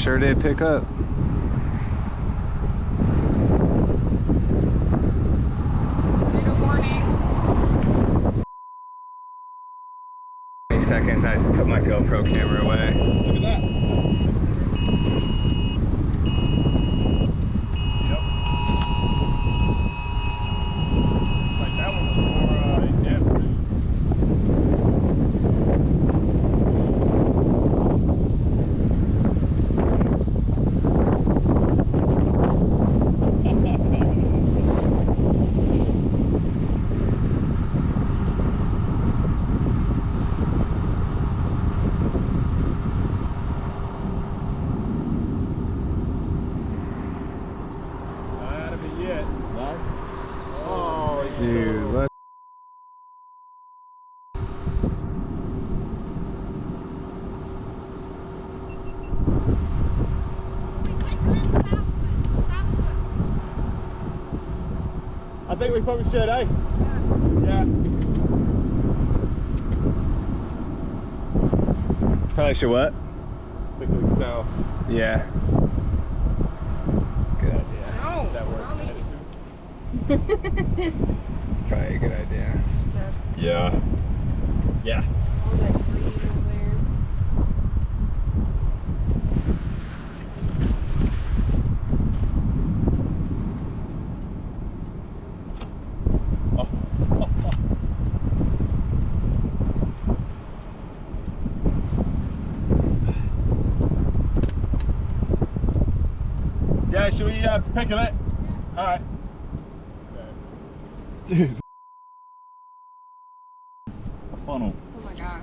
sure did pick up. Good morning. 20 seconds, I put my GoPro camera away. Look at that. Yep. Like that one was more in-depth. Dude, let's... I think we probably should, eh? Yeah. Probably should what? Picnic south. Yeah. Good idea. No. That work. It's probably a good idea. Yeah. Yeah. All that green over there. Yeah, should we pick it? Alright. Dude. A funnel. Oh my gosh.